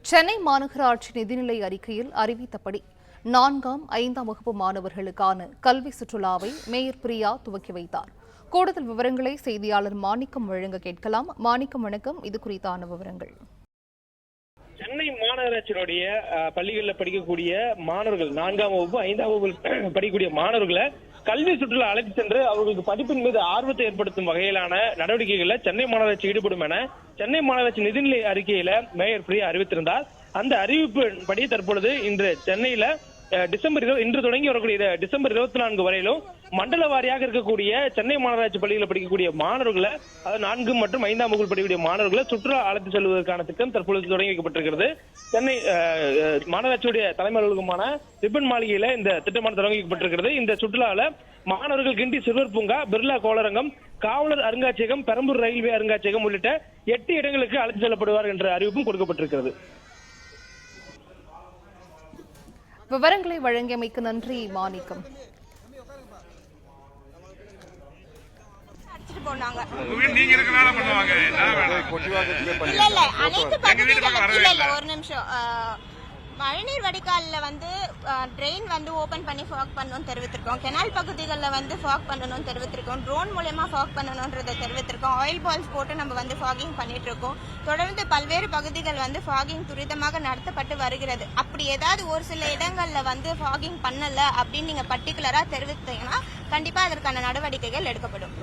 சென்னை மாநகராட்சி நிதிநிலை அறிக்கையில் அறிவித்தபடி 4ஆம் 5ஆம் வகுப்பு மாணவர்களுக்கான கல்வி சுற்றுலாவை மேயர் பிரியா துவக்கி வைத்தார். கூடுதல் விவரங்களை செய்தியாளர் மாணிக்கம் வழங்க கேட்கலாம். மாணிக்கம், வணக்கம். இது குறித்தான விவரங்கள். சென்னை மாநகராட்சியினுடைய பள்ளிகளில் படிக்கக்கூடிய மாணவர்கள் 4ஆம் வகுப்பு 5ஆம் வகுப்பு படிக்கக்கூடிய மாணவர்களை கல்வி சுற்றுலா அழைத்து சென்று அவர்களுக்கு படிப்பின் மீது ஆர்வத்தை ஏற்படுத்தும் வகையிலான நடவடிக்கைகளில் சென்னை மாநகராட்சி ஈடுபடும் என சென்னை மாநகராட்சி நிதிநிலை அறிக்கையில மேயர் பிரியா அறிவித்திருந்தார். அந்த அறிவிப்பின்படி தற்பொழுது இன்று சென்னையில இன்று தொடங்கி வரக்கூடிய டிசம்பர் 24 வரையிலும் மண்டல வாரியாக இருக்கக்கூடிய சென்னை மாநகராட்சி பள்ளிகளில் படிக்கக்கூடிய மாணவர்களை, அதாவது 4 மற்றும் 5ஆம் வகுப்பு படிக்கக்கூடிய மாணவர்களை சுற்றுலா அழைத்து செல்வதற்கான திட்டம் தற்பொழுது தொடங்கி வைக்கப்பட்டிருக்கிறது. சென்னை மாநகராட்சியுடைய தலைமை அலுவலகமான ரிப்பன் மாளிகையில இந்த திட்டமானது தொடங்கி வைக்கப்பட்டிருக்கிறது. இந்த சுற்றுலாவில் மாணவர்கள் கிண்டி சிறுவர் பூங்கா, பிர்லா கோளரங்கம், காவலர் அருங்காட்சியகம், பெரம்பூர் ரயில்வே அருங்காட்சியகம் உள்ளிட்ட 8 இடங்களுக்கு அழைத்து செல்லப்படுவார் என்ற அறிவிப்பும் கொடுக்கப்பட்டிருக்கிறது. விவரங்களை வழங்கியமைக்கு நன்றி மாணிக்கம். ஒரு நிமிஷம். மழைநீர் வடிகாலில் ட்ரெயின் ஓபன் பண்ணி ஃபாக் பண்ணணும்னு தெரிவித்திருக்கோம். கெனால் பகுதிகளில் ஃபாக் பண்ணணும்னு தெரிவித்திருக்கோம். ட்ரோன் மூலமா ஃபாக் பண்ணணும்ன்றதை தெரிவித்திருக்கோம். ஆயில் பால்ஸ் போட்டு நம்ம ஃபாகிங் பண்ணிட்டு இருக்கோம். தொடர்ந்து பல்வேறு பகுதிகள் ஃபாகிங் துரிதமாக நடத்தப்பட்டு வருகிறது. அப்படி ஏதாவது ஒரு சில இடங்கள்ல ஃபாகிங் பண்ணல அப்படின்னு நீங்க பர்டிகுலரா தெரிவித்தீங்கன்னா கண்டிப்பா அதற்கான நடவடிக்கைகள் எடுக்கப்படும்.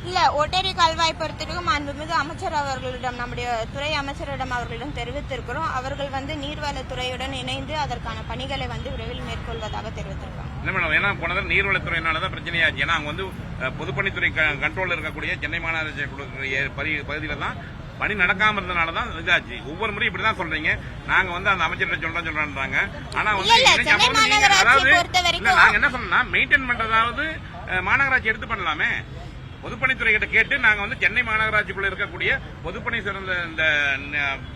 இல்ல, ஓட்டேரி கால்வாய் பொறுத்திருக்கும் மாண்புமிகு அமைச்சர் அவர்களிடம், நம்முடைய துறை அமைச்சரிடம் அவர்களிடம் தெரிவித்திருக்கிறோம். அவர்கள் நீர்வளத்துறையுடன் இணைந்து அதற்கான பணிகளை விரைவில் மேற்கொள்வதாக தெரிவித்திருக்காங்க. ஏன்னா போனது நீர்வளத்துறையினாலதான் பிரச்சனையாச்சு. ஏன்னா அங்க பொதுப்பணித்துறை கண்ட்ரோல் இருக்கக்கூடிய சென்னை மாநகராட்சி பகுதியில தான் பணி நடக்காம இருந்தனாலதான் இதாச்சு. ஒவ்வொரு முறையும் இப்படிதான் சொல்றீங்க. நாங்க அந்த அமைச்சர்கிட்ட சொல்றாங்க. ஆனா நாங்க என்ன சொன்னா, மெயின்டைன் பண்றதாவது மாநகராட்சி எடுத்து பண்ணலாமே. பொதுப்பணித்துறை கிட்ட கேட்டு நாங்க சென்னை மாநகராட்சிக்குள்ள இருக்கக்கூடிய பொதுப்பணி சிறந்த இந்த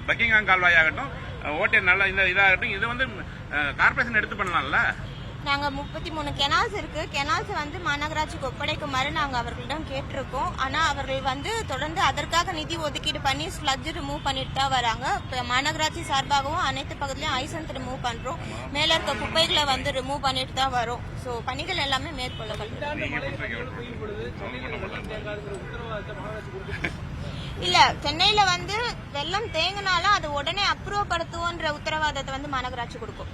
பக்கிங்ஹாம் கால்வாய் ஆகட்டும், ஓட்டர் நல்ல இந்த இதாகட்டும், இது கார்பரேஷன் எடுத்து பண்ணலாம்ல. நாங்க 33 கெனால்ஸ் இருக்கு. கெனால்ஸ் மாநகராட்சிக்கு ஒப்படைக்குமாறு நாங்க அவர்களிடம் கேட்டிருக்கோம். ஆனா அவர்கள் தொடர்ந்து அதற்காக நிதி ஒதுக்கீடு பண்ணி ஸ்லட்ஜ் ரிமூவ் பண்ணிட்டு தான் வராங்க. மாநகராட்சி சார்பாகவும் அனைத்து பகுதியிலும் ஐசன்ஸ் ரிமூவ் பண்றோம். மேல இருக்க குப்பைகளை ரிமூவ் பண்ணிட்டு தான் வரும். சோ பணிகள் எல்லாமே மேற்கொள்ளப்படும். இல்ல, சென்னையில வெள்ளம் தேங்கினாலும் அது உடனே அப்ரூவ் படுத்துவோன்ற உத்தரவாதத்தை மாநகராட்சி கொடுக்கும்.